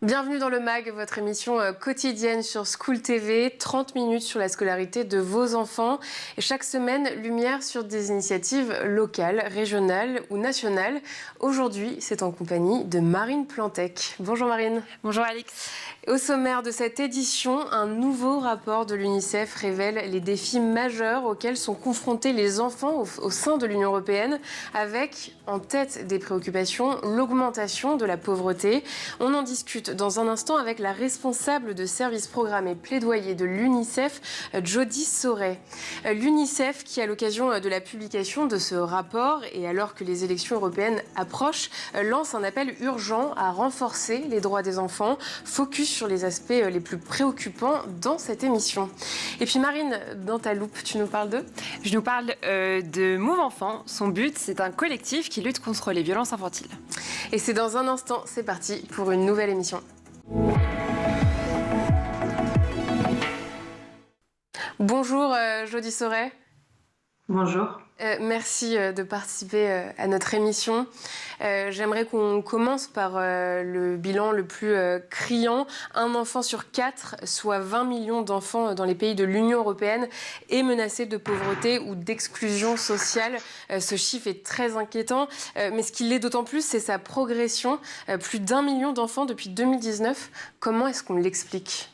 Bienvenue dans le MAG, votre émission quotidienne sur School TV, 30 minutes sur la scolarité de vos enfants. Et chaque semaine, lumière sur des initiatives locales, régionales ou nationales. Aujourd'hui, c'est en compagnie de Marine Plantec. Bonjour Marine. Bonjour Alix. Au sommaire de cette édition, un nouveau rapport de l'UNICEF révèle les défis majeurs auxquels sont confrontés les enfants au sein de l'Union européenne, avec en tête des préoccupations l'augmentation de la pauvreté. On en discute dans un instant avec la responsable de service programme et plaidoyer de l'UNICEF, Jody Sauret. L'UNICEF, qui à l'occasion de la publication de ce rapport et alors que les élections européennes approchent, lance un appel urgent à renforcer les droits des enfants. Focus sur les aspects les plus préoccupants dans cette émission. Et puis Marine, dans ta loupe, tu nous parles de ? Je nous parle de Move Enfant. Son but, c'est un collectif qui lutte contre les violences infantiles. Et c'est dans un instant, c'est parti pour une nouvelle émission. Bonjour Jody Sauret. Bonjour. Merci de participer à notre émission. J'aimerais qu'on commence par le bilan le plus criant. Un enfant sur 4, soit 20 millions d'enfants dans les pays de l'Union européenne, est menacé de pauvreté ou d'exclusion sociale. Ce chiffre est très inquiétant, mais ce qui l'est d'autant plus, c'est sa progression. Plus d'1 million d'enfants depuis 2019. Comment est-ce qu'on l'explique ?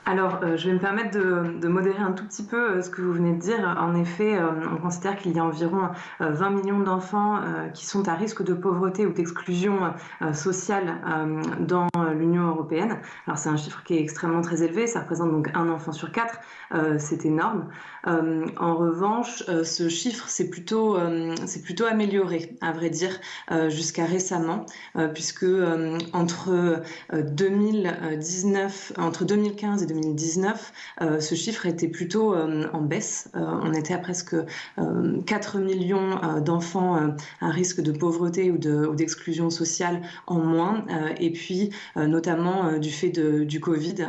Alors, je vais me permettre de modérer un tout petit peu ce que vous venez de dire. En effet, on considère qu'il y a environ 20 millions d'enfants qui sont à risque de pauvreté ou d'exclusion sociale dans l'Union européenne. Alors, c'est un chiffre qui est extrêmement très élevé. Ça représente donc un enfant sur 4. C'est énorme. En revanche, ce chiffre s'est plutôt amélioré, à vrai dire, jusqu'à récemment, puisque entre 2015 et 2019, ce chiffre était plutôt en baisse. On était à presque 4 millions d'enfants à risque de pauvreté ou d'exclusion sociale en moins. Et puis, notamment du fait du Covid,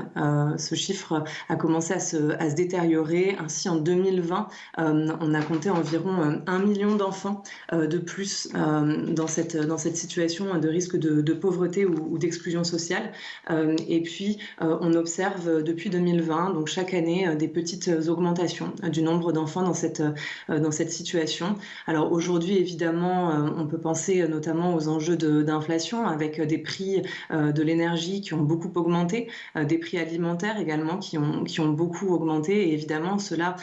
ce chiffre a commencé à se détériorer. Ainsi, en 2020, on a compté environ 1 million d'enfants de plus dans cette situation de risque de pauvreté ou d'exclusion sociale. Et puis, on observe depuis 2020, donc chaque année, des petites augmentations du nombre d'enfants dans cette situation. Alors aujourd'hui, évidemment, on peut penser notamment aux enjeux d'inflation avec des prix de l'énergie qui ont beaucoup augmenté, des prix alimentaires également qui ont beaucoup augmenté. Et évidemment, cela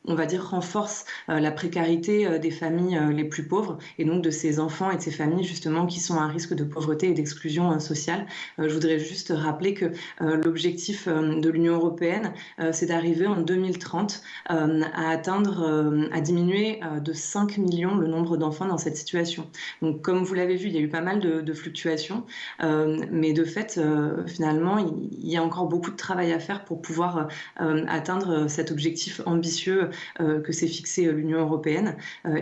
on va dire, renforce la précarité des familles les plus pauvres et donc de ces enfants et de ces familles justement qui sont à risque de pauvreté et d'exclusion sociale. Je voudrais juste rappeler que l'objectif de l'Union européenne, c'est d'arriver en 2030 à diminuer de 5 millions le nombre d'enfants dans cette situation. Donc comme vous l'avez vu, il y a eu pas mal de fluctuations, mais de fait, finalement, il y a encore beaucoup de travail à faire pour pouvoir atteindre cet objectif ambitieux que s'est fixé l'Union européenne,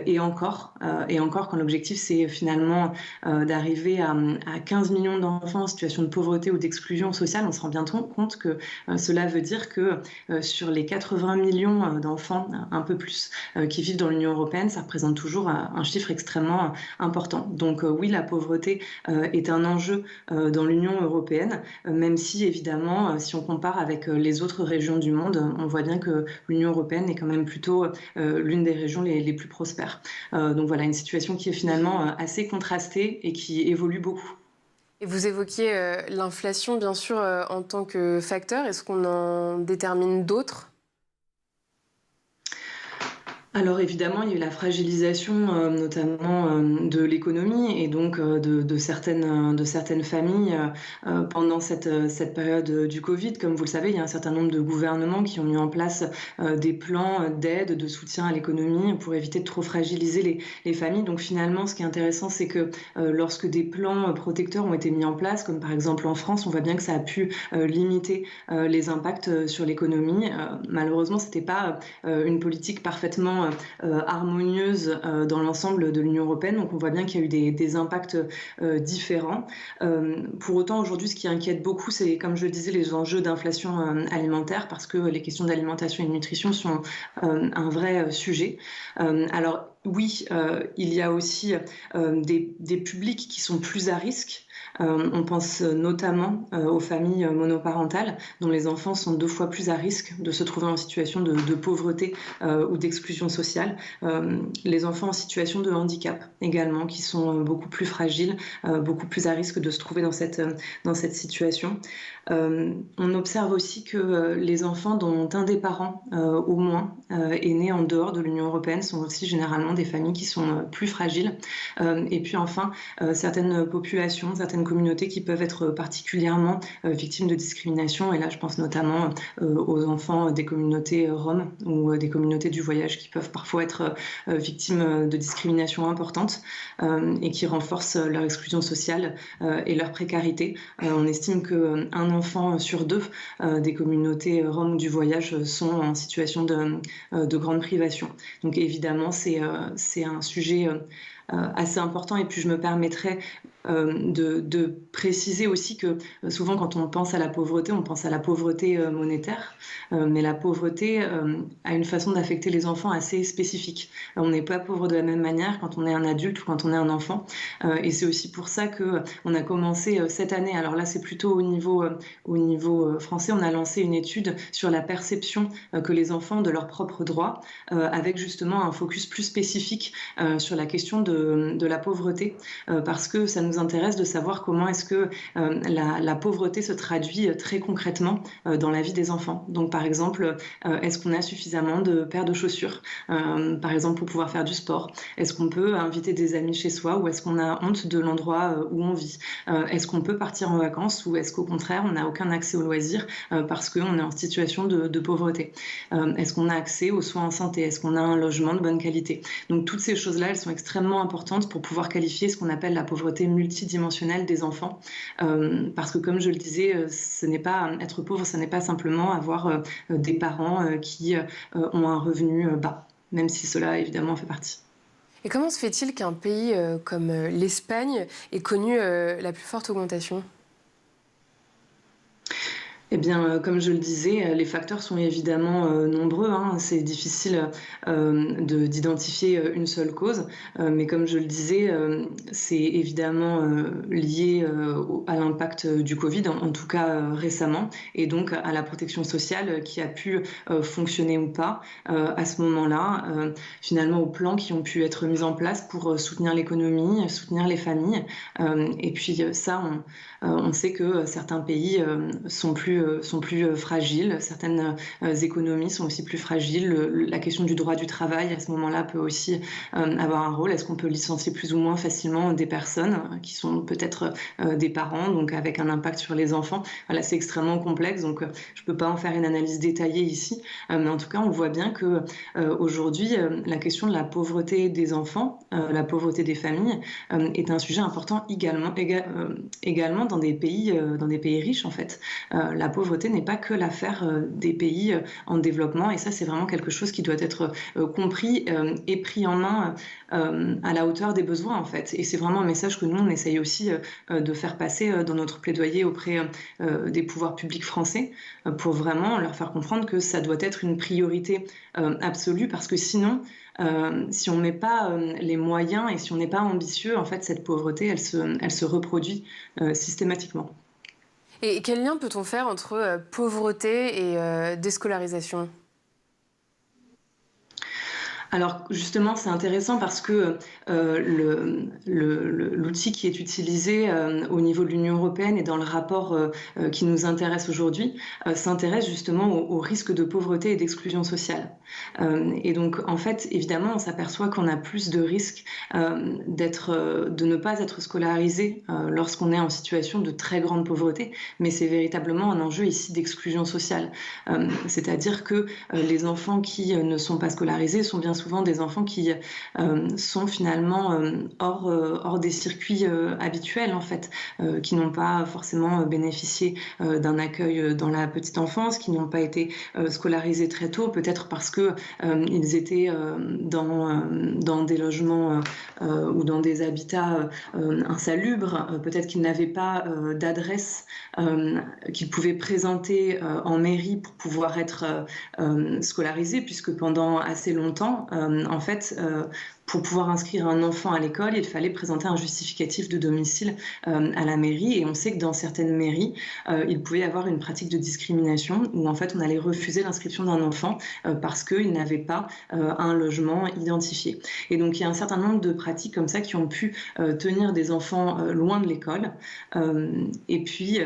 et encore quand l'objectif c'est finalement d'arriver à 15 millions d'enfants en situation de pauvreté ou d'exclusion sociale, on se rend bien compte que cela veut dire que sur les 80 millions d'enfants, un peu plus, qui vivent dans l'Union européenne, ça représente toujours un chiffre extrêmement important. Donc oui, la pauvreté est un enjeu dans l'Union européenne, même si évidemment, si on compare avec les autres régions du monde, on voit bien que l'Union européenne est quand même plutôt l'une des régions les plus prospères. Donc voilà, une situation qui est finalement assez contrastée et qui évolue beaucoup. Et vous évoquiez l'inflation, bien sûr, en tant que facteur. Est-ce qu'on en détermine d'autres ? Alors évidemment, il y a eu la fragilisation notamment de l'économie et donc de certaines familles pendant cette période du Covid. Comme vous le savez, il y a un certain nombre de gouvernements qui ont mis en place des plans d'aide, de soutien à l'économie pour éviter de trop fragiliser les familles. Donc finalement, ce qui est intéressant, c'est que lorsque des plans protecteurs ont été mis en place, comme par exemple en France, on voit bien que ça a pu limiter les impacts sur l'économie. Malheureusement, c'était pas une politique parfaitement harmonieuse dans l'ensemble de l'Union européenne. Donc on voit bien qu'il y a eu des impacts différents. Pour autant, aujourd'hui, ce qui inquiète beaucoup, c'est, comme je le disais, les enjeux d'inflation alimentaire, parce que les questions d'alimentation et de nutrition sont un vrai sujet. Alors, oui, il y a aussi des publics qui sont plus à risque. On pense notamment aux familles monoparentales dont les enfants sont 2 fois plus à risque de se trouver en situation de pauvreté ou d'exclusion sociale. Les enfants en situation de handicap également, qui sont beaucoup plus fragiles, beaucoup plus à risque de se trouver dans cette situation. On observe aussi que les enfants dont un des parents au moins est né en dehors de l'Union européenne sont aussi généralement des familles qui sont plus fragiles. Et puis enfin, certaines populations, certaines communautés qui peuvent être particulièrement victimes de discrimination. Et là, je pense notamment aux enfants des communautés roms ou des communautés du voyage qui peuvent parfois être victimes de discrimination importantes et qui renforcent leur exclusion sociale et leur précarité. On estime qu'un enfant sur 2 des communautés roms du voyage sont en situation de grande privation. Donc évidemment, c'est un sujet assez important. Et puis je me permettrai de préciser aussi que souvent quand on pense à la pauvreté, on pense à la pauvreté monétaire, mais la pauvreté a une façon d'affecter les enfants assez spécifique. On n'est pas pauvre de la même manière quand on est un adulte ou quand on est un enfant, et c'est aussi pour ça qu'on a commencé cette année, alors là c'est plutôt au niveau français, on a lancé une étude sur la perception que les enfants ont de leurs propres droits, avec justement un focus plus spécifique sur la question de la pauvreté, parce que ça nous intéresse de savoir comment est-ce que la pauvreté se traduit très concrètement dans la vie des enfants. Donc par exemple, est-ce qu'on a suffisamment de paires de chaussures, par exemple pour pouvoir faire du sport? Est-ce qu'on peut inviter des amis chez soi, ou est-ce qu'on a honte de l'endroit où on vit? Est-ce qu'on peut partir en vacances, ou est-ce qu'au contraire on n'a aucun accès aux loisirs parce qu'on est en situation de pauvreté? Est-ce qu'on a accès aux soins en santé? Est-ce qu'on a un logement de bonne qualité? Donc toutes ces choses-là, elles sont extrêmement importantes pour pouvoir qualifier ce qu'on appelle la pauvreté multidimensionnelle des enfants, parce que comme je le disais, ce n'est pas être pauvre, ce n'est pas simplement avoir des parents qui ont un revenu bas, même si cela évidemment fait partie. Et comment se fait-il qu'un pays comme l'Espagne ait connu la plus forte augmentation ? Eh bien, comme je le disais, les facteurs sont évidemment nombreux, hein. C'est difficile d'identifier une seule cause, mais comme je le disais, c'est évidemment lié à l'impact du Covid, en tout cas récemment, et donc à la protection sociale qui a pu fonctionner ou pas à ce moment-là, finalement aux plans qui ont pu être mis en place pour soutenir l'économie, soutenir les familles. Et puis ça, on sait que certains pays sont plus fragiles, certaines économies sont aussi plus fragiles. La question du droit du travail à ce moment-là peut aussi avoir un rôle. Est-ce qu'on peut licencier plus ou moins facilement des personnes qui sont peut-être des parents, donc avec un impact sur les enfants? Voilà, c'est extrêmement complexe, donc je ne peux pas en faire une analyse détaillée ici, mais en tout cas on voit bien que aujourd'hui la question de la pauvreté des enfants, la pauvreté des familles est un sujet important également dans des pays riches en fait. La pauvreté n'est pas que l'affaire des pays en développement, et ça c'est vraiment quelque chose qui doit être compris et pris en main à la hauteur des besoins en fait. Et c'est vraiment un message que nous on essaye aussi de faire passer dans notre plaidoyer auprès des pouvoirs publics français, pour vraiment leur faire comprendre que ça doit être une priorité absolue, parce que sinon si on ne met pas les moyens et si on n'est pas ambitieux, en fait, cette pauvreté, elle se reproduit systématiquement. Et quel lien peut-on faire entre pauvreté et déscolarisation ? Alors justement, c'est intéressant parce que l'outil qui est utilisé au niveau de l'Union européenne et dans le rapport qui nous intéresse aujourd'hui s'intéresse justement au risque de pauvreté et d'exclusion sociale. Et donc en fait, évidemment, on s'aperçoit qu'on a plus de risques de ne pas être scolarisé lorsqu'on est en situation de très grande pauvreté, mais c'est véritablement un enjeu ici d'exclusion sociale. C'est-à-dire que les enfants qui ne sont pas scolarisés sont bien souvent des enfants qui sont finalement hors des circuits habituels en fait, qui n'ont pas forcément bénéficié d'un accueil dans la petite enfance, qui n'ont pas été scolarisés très tôt, peut-être parce que ils étaient dans des logements ou dans des habitats insalubres, peut-être qu'ils n'avaient pas d'adresse qu'ils pouvaient présenter en mairie pour pouvoir être scolarisés, puisque pendant assez longtemps, en fait, pour pouvoir inscrire un enfant à l'école, il fallait présenter un justificatif de domicile à la mairie. Et on sait que dans certaines mairies, il pouvait y avoir une pratique de discrimination où en fait on allait refuser l'inscription d'un enfant parce qu'il n'avait pas un logement identifié. Et donc il y a un certain nombre de pratiques comme ça qui ont pu tenir des enfants loin de l'école. Et puis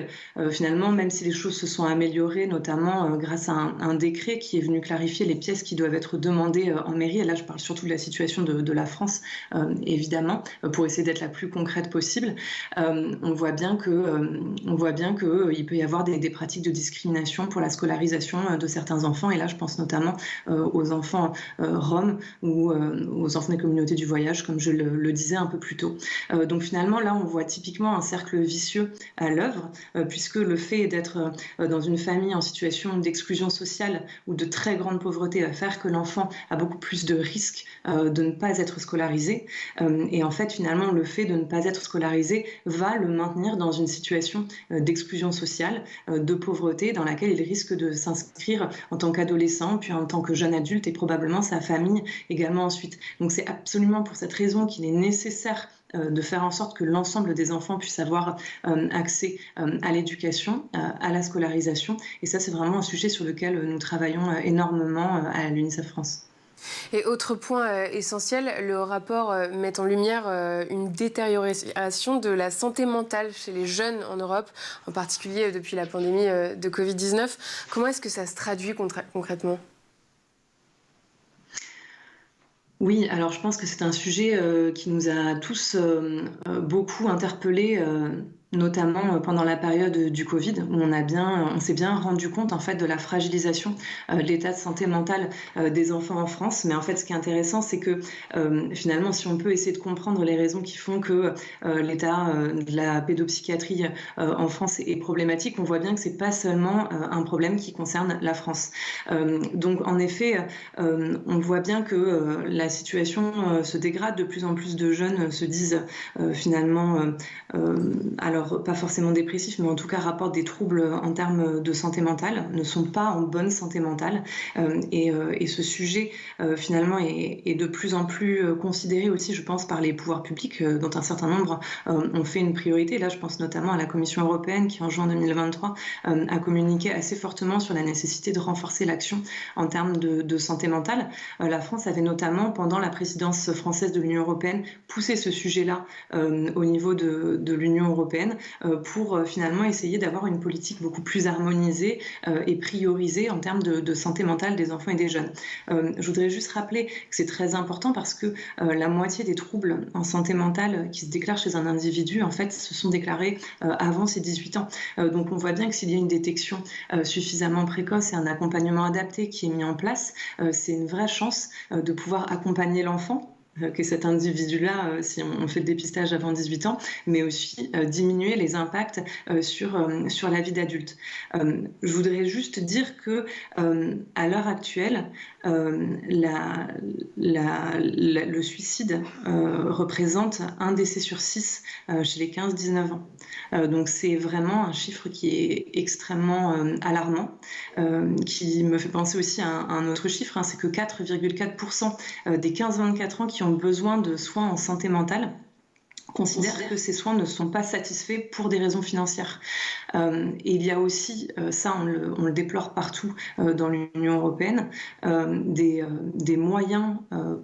finalement, même si les choses se sont améliorées, notamment grâce à un décret qui est venu clarifier les pièces qui doivent être demandées en mairie, et là je parle surtout de la situation de la France, évidemment, pour essayer d'être la plus concrète possible, on voit bien qu'il peut y avoir des pratiques de discrimination pour la scolarisation de certains enfants. Et là, je pense notamment aux enfants roms ou aux enfants des communautés du voyage, comme je le disais un peu plus tôt. Donc finalement, là, on voit typiquement un cercle vicieux à l'œuvre, puisque le fait d'être dans une famille en situation d'exclusion sociale ou de très grande pauvreté va faire que l'enfant a beaucoup plus de risques de ne pas être scolarisé. Et en fait, finalement, le fait de ne pas être scolarisé va le maintenir dans une situation d'exclusion sociale, de pauvreté, dans laquelle il risque de s'inscrire en tant qu'adolescent, puis en tant que jeune adulte, et probablement sa famille également ensuite. Donc c'est absolument pour cette raison qu'il est nécessaire de faire en sorte que l'ensemble des enfants puissent avoir accès à l'éducation, à la scolarisation. Et ça, c'est vraiment un sujet sur lequel nous travaillons énormément à l'UNICEF France. Et autre point essentiel, le rapport met en lumière une détérioration de la santé mentale chez les jeunes en Europe, en particulier depuis la pandémie de Covid-19. Comment est-ce que ça se traduit concrètement ? Oui, alors je pense que c'est un sujet qui nous a tous beaucoup interpellés, notamment pendant la période du Covid, où on s'est bien rendu compte en fait de la fragilisation de l'état de santé mentale des enfants en France. Mais en fait, ce qui est intéressant, c'est que finalement, si on peut essayer de comprendre les raisons qui font que l'état de la pédopsychiatrie en France est problématique, on voit bien que c'est pas seulement un problème qui concerne la France. Donc, en effet, on voit bien que la situation se dégrade. De plus en plus de jeunes se disent finalement, alors pas forcément dépressifs, mais en tout cas rapportent des troubles en termes de santé mentale, ne sont pas en bonne santé mentale. Et ce sujet finalement est de plus en plus considéré aussi, je pense, par les pouvoirs publics, dont un certain nombre ont fait une priorité. Là, je pense notamment à la Commission européenne qui, en juin 2023, a communiqué assez fortement sur la nécessité de renforcer l'action en termes de santé mentale. La France avait notamment, pendant la présidence française de l'Union européenne, poussé ce sujet-là au niveau de l'Union européenne pour finalement essayer d'avoir une politique beaucoup plus harmonisée et priorisée en termes de santé mentale des enfants et des jeunes. Je voudrais juste rappeler que c'est très important parce que la moitié des troubles en santé mentale qui se déclarent chez un individu, en fait, se sont déclarés avant ses 18 ans. Donc on voit bien que s'il y a une détection suffisamment précoce et un accompagnement adapté qui est mis en place, c'est une vraie chance de pouvoir accompagner l'enfant, que cet individu-là, si on fait le dépistage avant 18 ans, mais aussi diminuer les impacts sur la vie d'adulte. Je voudrais juste dire que à l'heure actuelle, le suicide représente un décès sur 6 chez les 15-19 ans. Donc c'est vraiment un chiffre qui est extrêmement alarmant, qui me fait penser aussi à un autre chiffre, c'est que 4,4% des 15-24 ans qui ont besoin de soins en santé mentale considèrent que ces soins ne sont pas satisfaits pour des raisons financières. Et il y a aussi, ça on le déplore partout dans l'Union européenne, des moyens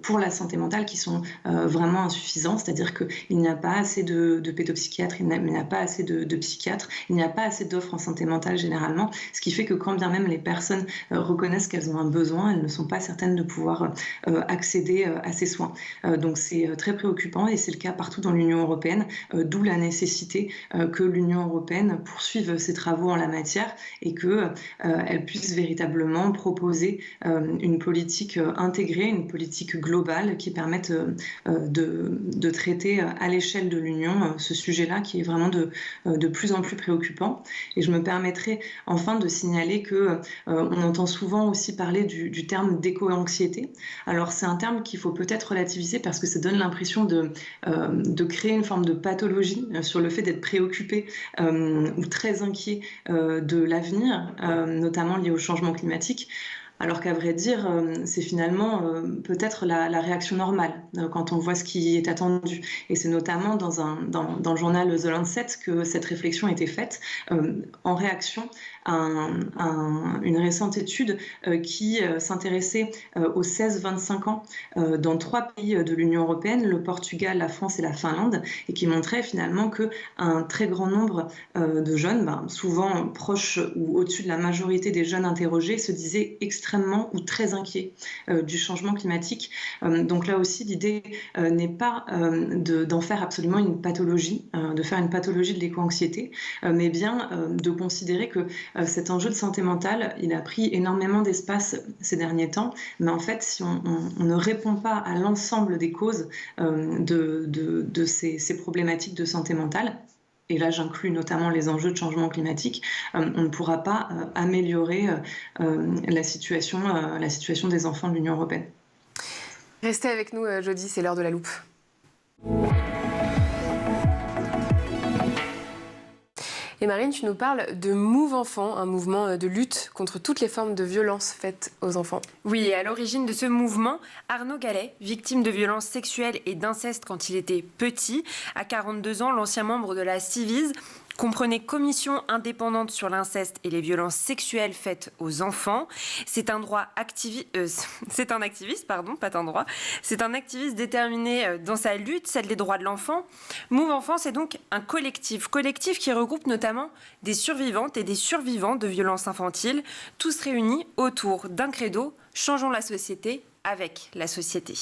pour la santé mentale qui sont vraiment insuffisants, c'est-à-dire qu'il n'y a pas assez de pédopsychiatres, il n'y a pas assez de psychiatres, il n'y a pas assez d'offres en santé mentale généralement, ce qui fait que quand bien même les personnes reconnaissent qu'elles ont un besoin, elles ne sont pas certaines de pouvoir accéder à ces soins. Donc c'est très préoccupant et c'est le cas partout dans l'Union européenne, d'où la nécessité que l'Union européenne poursuive ses travaux en la matière et qu'elle puisse véritablement proposer une politique intégrée, une politique globale qui permette de traiter à l'échelle de l'Union ce sujet-là qui est vraiment de plus en plus préoccupant. Et je me permettrai enfin de signaler qu'on entend souvent aussi parler du terme d'éco-anxiété. Alors c'est un terme qu'il faut peut-être relativiser parce que ça donne l'impression de créer une forme de pathologie sur le fait d'être préoccupé ou très inquiet de l'avenir, notamment lié au changement climatique. Alors qu'à vrai dire, c'est finalement peut-être la réaction normale quand on voit ce qui est attendu. Et c'est notamment dans le journal The Lancet que cette réflexion a été faite en réaction à une récente étude qui s'intéressait aux 16-25 ans dans 3 pays de l'Union européenne, le Portugal, la France et la Finlande, et qui montrait finalement qu'un très grand nombre de jeunes, souvent proches ou au-dessus de la majorité des jeunes interrogés, se disaient extrêmement ou très inquiets du changement climatique. Donc là aussi, l'idée n'est pas d'en faire absolument une pathologie, de faire une pathologie de l'éco-anxiété, mais bien de considérer que cet enjeu de santé mentale, il a pris énormément d'espace ces derniers temps, mais en fait, si on ne répond pas à l'ensemble des causes de ces problématiques de santé mentale, et là j'inclus notamment les enjeux de changement climatique, on ne pourra pas améliorer la situation des enfants de l'Union européenne. Restez avec nous, Jody, c'est l'heure de la loupe. Et Marine, tu nous parles de Move Enfant, un mouvement de lutte contre toutes les formes de violences faites aux enfants. Oui, et à l'origine de ce mouvement, Arnaud Gallet, victime de violences sexuelles et d'inceste quand il était petit. À 42 ans, l'ancien membre de la Ciivise comprenait Commission indépendante sur l'inceste et les violences sexuelles faites aux enfants. C'est un activiste déterminé dans sa lutte, celle des droits de l'enfant. Move Enfant, c'est donc un collectif qui regroupe notamment des survivantes et des survivants de violences infantiles, tous réunis autour d'un credo: changeons la société avec la société.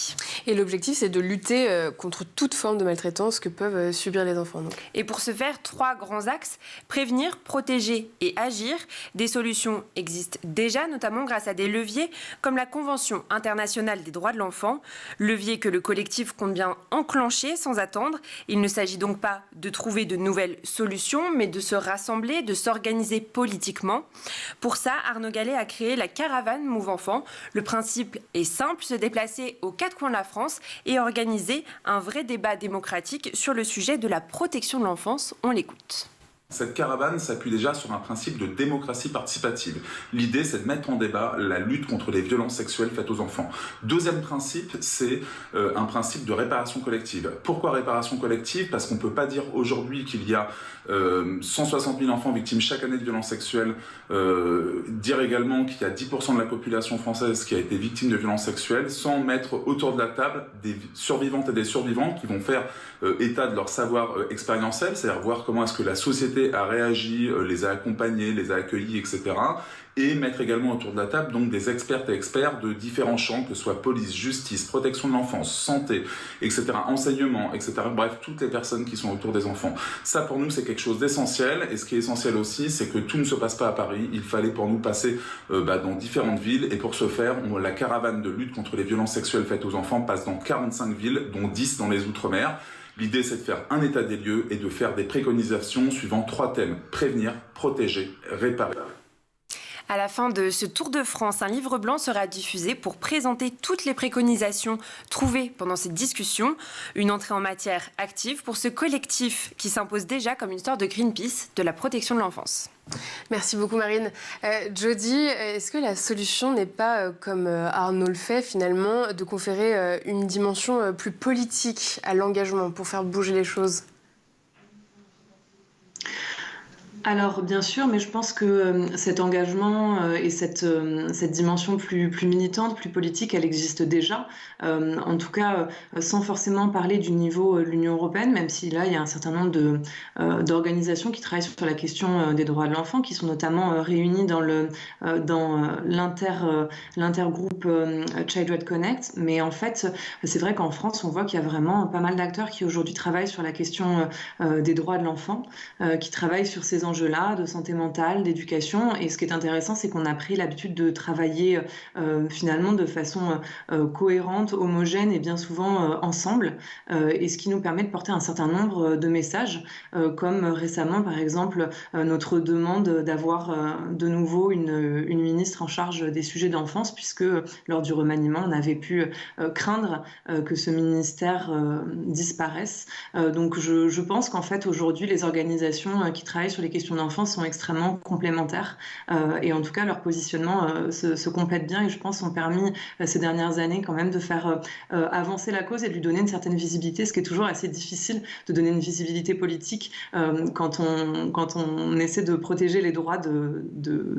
Et l'objectif, c'est de lutter contre toute forme de maltraitance que peuvent subir les enfants. Donc. Et pour ce faire, 3 grands axes: prévenir, protéger et agir. Des solutions existent déjà, notamment grâce à des leviers comme la Convention internationale des droits de l'enfant, levier que le collectif compte bien enclencher sans attendre. Il ne s'agit donc pas de trouver de nouvelles solutions, mais de se rassembler, de s'organiser politiquement. Pour ça, Arnaud Gallet a créé la caravane Move Enfant. Le principe est simple: se déplacer aux 4 coins de la France et organiser un vrai débat démocratique sur le sujet de la protection de l'enfance. On l'écoute. Cette caravane s'appuie déjà sur un principe de démocratie participative. L'idée, c'est de mettre en débat la lutte contre les violences sexuelles faites aux enfants. Deuxième principe, c'est un principe de réparation collective. Pourquoi réparation collective? Parce qu'on ne peut pas dire aujourd'hui qu'il y a 160 000 enfants victimes chaque année de violences sexuelles, dire également qu'il y a 10% de la population française qui a été victime de violences sexuelles, sans mettre autour de la table des survivantes et des survivants qui vont faire état de leur savoir expérientiel, c'est-à-dire voir comment est-ce que la société a réagi, les a accompagnés, les a accueillis, etc. Et mettre également autour de la table donc des expertes et experts de différents champs, que ce soit police, justice, protection de l'enfance, santé, etc., enseignement, etc. Bref, toutes les personnes qui sont autour des enfants. Ça, pour nous, c'est quelque chose d'essentiel. Et ce qui est essentiel aussi, c'est que tout ne se passe pas à Paris. Il fallait pour nous passer dans différentes villes. Et pour ce faire, la caravane de lutte contre les violences sexuelles faites aux enfants passe dans 45 villes, dont 10 dans les Outre-mer. L'idée, c'est de faire un état des lieux et de faire des préconisations suivant 3 thèmes: prévenir, protéger, réparer. À la fin de ce Tour de France, un livre blanc sera diffusé pour présenter toutes les préconisations trouvées pendant cette discussion. Une entrée en matière active pour ce collectif qui s'impose déjà comme une sorte de Greenpeace de la protection de l'enfance. Merci beaucoup Marine. Jody, est-ce que la solution n'est pas, comme Arnaud le fait finalement, de conférer une dimension plus politique à l'engagement pour faire bouger les choses ? Alors bien sûr, mais je pense que cet engagement et cette dimension plus militante, plus politique, elle existe déjà. En tout cas, sans forcément parler du niveau de l'Union européenne, même si là, il y a un certain nombre d'organisations qui travaillent sur la question des droits de l'enfant, qui sont notamment réunies dans l'intergroupe Child Right Connect. Mais en fait, c'est vrai qu'en France, on voit qu'il y a vraiment pas mal d'acteurs qui aujourd'hui travaillent sur la question des droits de l'enfant, qui travaillent sur ces enjeux-là, de santé mentale, d'éducation. Et ce qui est intéressant, c'est qu'on a pris l'habitude de travailler finalement de façon cohérente, homogène et bien souvent ensemble. Et ce qui nous permet de porter un certain nombre de messages, comme récemment, par exemple, notre demande d'avoir de nouveau une ministre en charge des sujets d'enfance, puisque lors du remaniement, on avait pu craindre que ce ministère disparaisse. Donc je pense qu'en fait, aujourd'hui, les organisations qui travaillent sur les questions questions d'enfants sont extrêmement complémentaires et en tout cas leur positionnement se complète bien et je pense ont permis ces dernières années quand même de faire avancer la cause et de lui donner une certaine visibilité, ce qui est toujours assez difficile de donner une visibilité politique quand on essaie de protéger les droits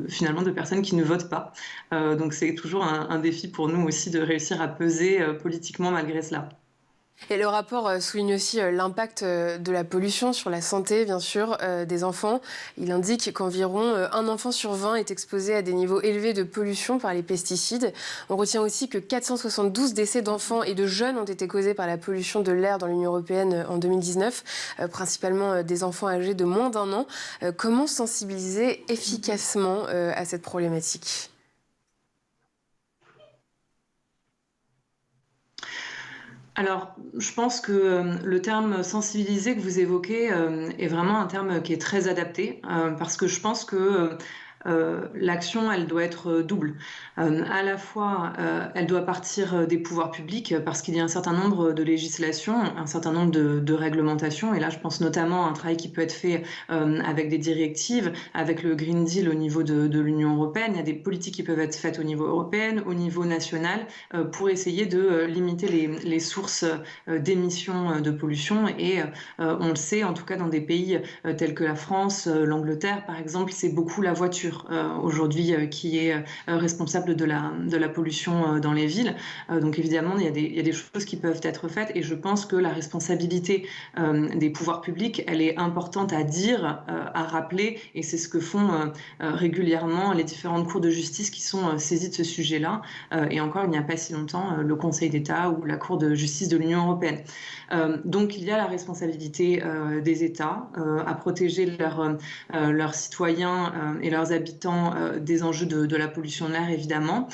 finalement de personnes qui ne votent pas. Donc c'est toujours un défi pour nous aussi de réussir à peser politiquement malgré cela. Et le rapport souligne aussi l'impact de la pollution sur la santé, bien sûr, des enfants. Il indique qu'environ un enfant sur 20 est exposé à des niveaux élevés de pollution par les pesticides. On retient aussi que 472 décès d'enfants et de jeunes ont été causés par la pollution de l'air dans l'Union européenne en 2019, principalement des enfants âgés de moins d'1 an. Comment sensibiliser efficacement à cette problématique ? Alors, je pense que le terme sensibiliser que vous évoquez est vraiment un terme qui est très adapté parce que je pense que l'action, elle doit être double. À la fois, elle doit partir des pouvoirs publics parce qu'il y a un certain nombre de législations, un certain nombre de réglementations. Et là, je pense notamment à un travail qui peut être fait avec des directives, avec le Green Deal au niveau de l'Union européenne. Il y a des politiques qui peuvent être faites au niveau européen, au niveau national, pour essayer de limiter les sources d'émissions de pollution. Et on le sait, en tout cas dans des pays tels que la France, l'Angleterre, par exemple, c'est beaucoup la voiture aujourd'hui qui est responsable de la pollution dans les villes. Donc évidemment, il y a des choses qui peuvent être faites et je pense que la responsabilité des pouvoirs publics, elle est importante à dire, à rappeler et c'est ce que font régulièrement les différentes cours de justice qui sont saisies de ce sujet-là. Et encore, il n'y a pas si longtemps, le Conseil d'État ou la Cour de justice de l'Union européenne. Donc il y a la responsabilité des États à protéger leurs citoyens et leurs habitants des enjeux de la pollution de l'air, évidemment.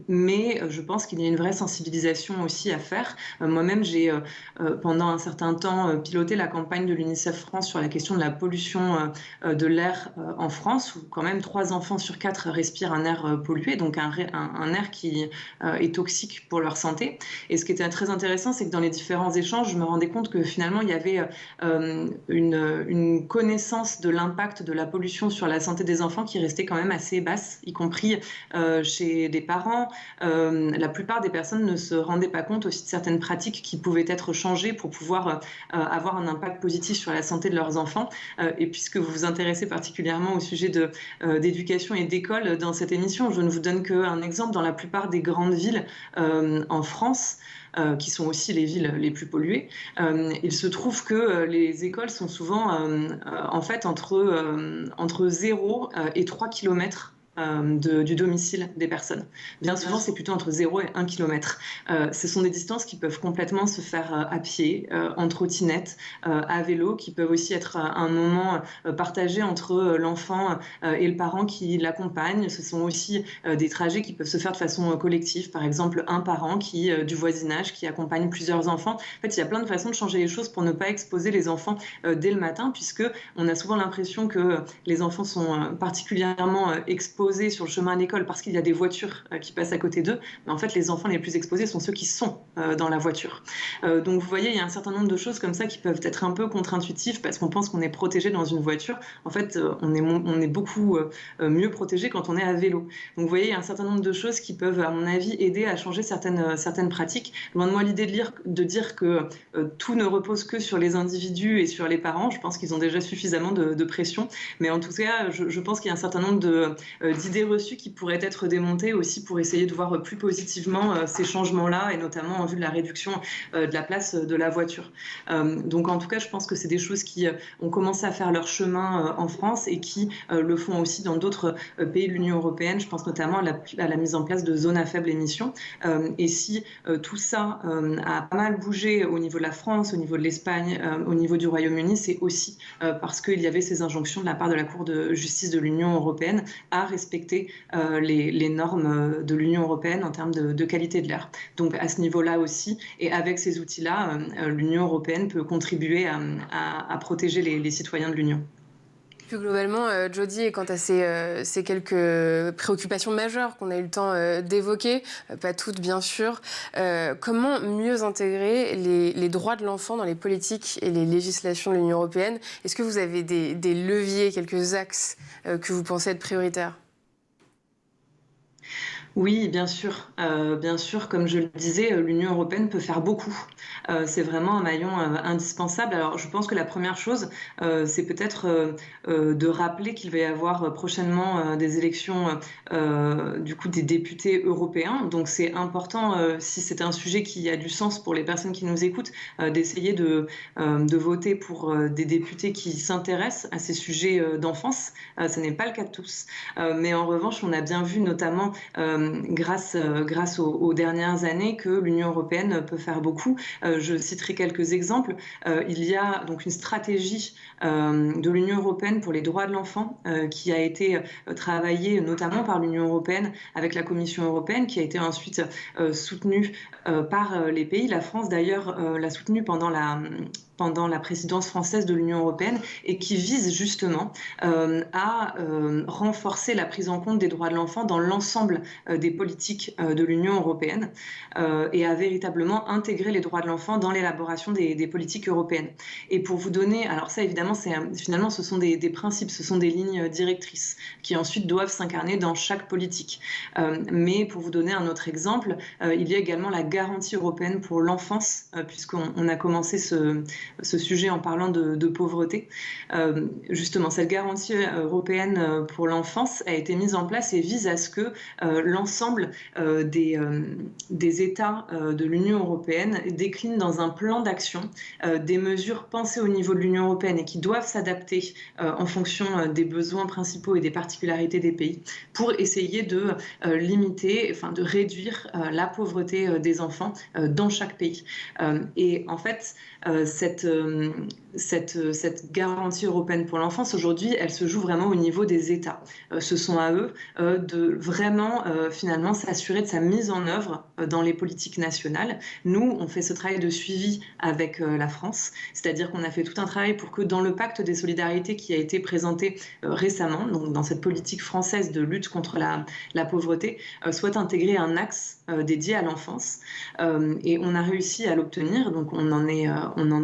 Mais je pense qu'il y a une vraie sensibilisation aussi à faire. Moi-même, j'ai pendant un certain temps piloté la campagne de l'UNICEF France sur la question de la pollution de l'air en France, où quand même 3 enfants sur 4 respirent un air pollué, donc un air qui est toxique pour leur santé. Et ce qui était très intéressant, c'est que dans les différents échanges, je me rendais compte que finalement, il y avait une connaissance de l'impact de la pollution sur la santé des enfants qui restait quand même assez basse, y compris chez des parents. La plupart des personnes ne se rendaient pas compte aussi de certaines pratiques qui pouvaient être changées pour pouvoir avoir un impact positif sur la santé de leurs enfants. Et puisque vous vous intéressez particulièrement au sujet d'éducation et d'école dans cette émission, je ne vous donne qu'un exemple. Dans la plupart des grandes villes en France, qui sont aussi les villes les plus polluées, il se trouve que les écoles sont souvent en fait entre 0 et 3 kilomètres du domicile des personnes. Bien souvent, c'est plutôt entre 0 et 1 km. Ce sont des distances qui peuvent complètement se faire à pied, en trottinette, à vélo, qui peuvent aussi être un moment partagé entre l'enfant et le parent qui l'accompagne. Ce sont aussi des trajets qui peuvent se faire de façon collective. Par exemple, un parent du voisinage qui accompagne plusieurs enfants. En fait, il y a plein de façons de changer les choses pour ne pas exposer les enfants dès le matin, puisque on a souvent l'impression que les enfants sont particulièrement exposés sur le chemin à l'école parce qu'il y a des voitures qui passent à côté d'eux, mais en fait les enfants les plus exposés sont ceux qui sont dans la voiture. Donc vous voyez, il y a un certain nombre de choses comme ça qui peuvent être un peu contre-intuitives parce qu'on pense qu'on est protégé dans une voiture. En fait, on est beaucoup mieux protégé quand on est à vélo. Donc vous voyez, il y a un certain nombre de choses qui peuvent, à mon avis, aider à changer certaines pratiques. Loin de moi l'idée de dire que tout ne repose que sur les individus et sur les parents. Je pense qu'ils ont déjà suffisamment de pression, mais en tout cas, je pense qu'il y a un certain nombre d'idées reçues qui pourraient être démontées aussi pour essayer de voir plus positivement ces changements-là et notamment en vue de la réduction de la place de la voiture. Donc en tout cas, je pense que c'est des choses qui ont commencé à faire leur chemin en France et qui le font aussi dans d'autres pays de l'Union européenne. Je pense notamment à la mise en place de zones à faible émission. Et si tout ça a pas mal bougé au niveau de la France, au niveau de l'Espagne, au niveau du Royaume-Uni, c'est aussi parce qu'il y avait ces injonctions de la part de la Cour de justice de l'Union européenne à respecter les normes de l'Union européenne en termes de qualité de l'air. Donc à ce niveau-là aussi, et avec ces outils-là, l'Union européenne peut contribuer à protéger les citoyens de l'Union. Plus globalement, Jody, et quant à ces quelques préoccupations majeures qu'on a eu le temps d'évoquer, pas toutes bien sûr, comment mieux intégrer les droits de l'enfant dans les politiques et les législations de l'Union européenne? Est-ce que vous avez des leviers, quelques axes que vous pensez être prioritaires? Oui, bien sûr. Bien sûr, comme je le disais, l'Union européenne peut faire beaucoup. C'est vraiment un maillon indispensable. Alors, je pense que la première chose, c'est peut-être de rappeler qu'il va y avoir prochainement des élections du coup des députés européens. Donc, c'est important, si c'est un sujet qui a du sens pour les personnes qui nous écoutent, d'essayer de voter pour des députés qui s'intéressent à ces sujets d'enfance. Ce n'est pas le cas de tous. Mais en revanche, on a bien vu notamment grâce aux dernières années que l'Union européenne peut faire beaucoup. Je citerai quelques exemples. Il y a donc une stratégie de l'Union européenne pour les droits de l'enfant qui a été travaillée notamment par l'Union européenne avec la Commission européenne, qui a été ensuite soutenue par les pays. La France d'ailleurs l'a soutenue pendant la présidence française de l'Union européenne et qui vise justement à renforcer la prise en compte des droits de l'enfant dans l'ensemble des politiques de l'Union européenne et à véritablement intégrer les droits de l'enfant dans l'élaboration des politiques européennes. Et pour vous donner, alors ça évidemment, finalement ce sont des principes, ce sont des lignes directrices qui ensuite doivent s'incarner dans chaque politique. Mais pour vous donner un autre exemple, il y a également la garantie européenne pour l'enfance, puisqu'on a commencé ce sujet en parlant de pauvreté. Justement, cette garantie européenne pour l'enfance a été mise en place et vise à ce que l'ensemble des États de l'Union européenne déclinent dans un plan d'action des mesures pensées au niveau de l'Union européenne et qui doivent s'adapter en fonction des besoins principaux et des particularités des pays pour essayer de limiter, enfin de réduire la pauvreté des enfants dans chaque pays. Et en fait, cette garantie européenne pour l'enfance, aujourd'hui, elle se joue vraiment au niveau des États. Ce sont à eux de vraiment, finalement, s'assurer de sa mise en œuvre dans les politiques nationales. Nous, on fait ce travail de suivi avec la France, c'est-à-dire qu'on a fait tout un travail pour que dans le pacte des solidarités qui a été présenté récemment, donc dans cette politique française de lutte contre la pauvreté, soit intégré un axe dédié à l'enfance. Et on a réussi à l'obtenir, donc on en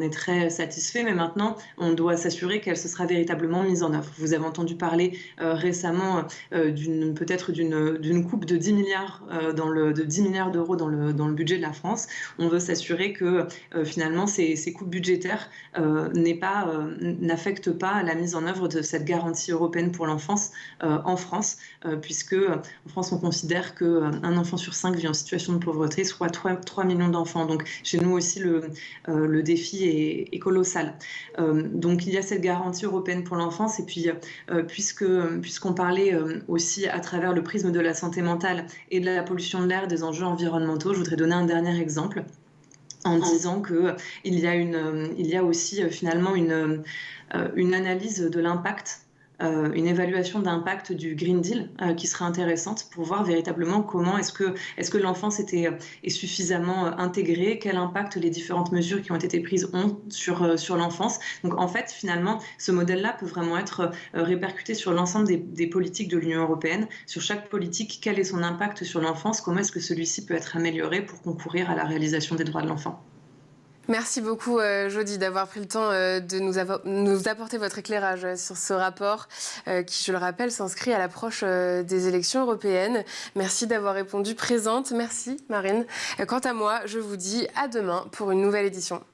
est très satisfait, mais maintenant on doit s'assurer qu'elle se sera véritablement mise en œuvre. Vous avez entendu parler récemment peut-être d'une coupe de 10 milliards de 10 milliards d'euros dans le budget de la France. On veut s'assurer que finalement ces coupes budgétaires n'affectent pas la mise en œuvre de cette garantie européenne pour l'enfance en France, puisque en France on considère qu'un enfant sur 5 vit en situation de pauvreté, soit 3 millions d'enfants. Donc chez nous aussi le défi est colossal. Donc il y a cette garantie européenne pour l'enfance, et puis puisqu'on parlait aussi à travers le prisme de la santé mentale et de la pollution de l'air, des enjeux environnementaux, je voudrais donner un dernier exemple en disant qu'il y a aussi finalement une analyse de l'impact, une évaluation d'impact du Green Deal qui serait intéressante pour voir véritablement comment est-ce que l'enfance est suffisamment intégrée, quel impact les différentes mesures qui ont été prises ont sur l'enfance. Donc en fait, finalement, ce modèle-là peut vraiment être répercuté sur l'ensemble des politiques de l'Union européenne, sur chaque politique, quel est son impact sur l'enfance, comment est-ce que celui-ci peut être amélioré pour concourir à la réalisation des droits de l'enfant. Merci beaucoup, Jody, d'avoir pris le temps de nous apporter votre éclairage sur ce rapport qui, je le rappelle, s'inscrit à l'approche des élections européennes. Merci d'avoir répondu présente. Merci, Marine. Quant à moi, je vous dis à demain pour une nouvelle édition.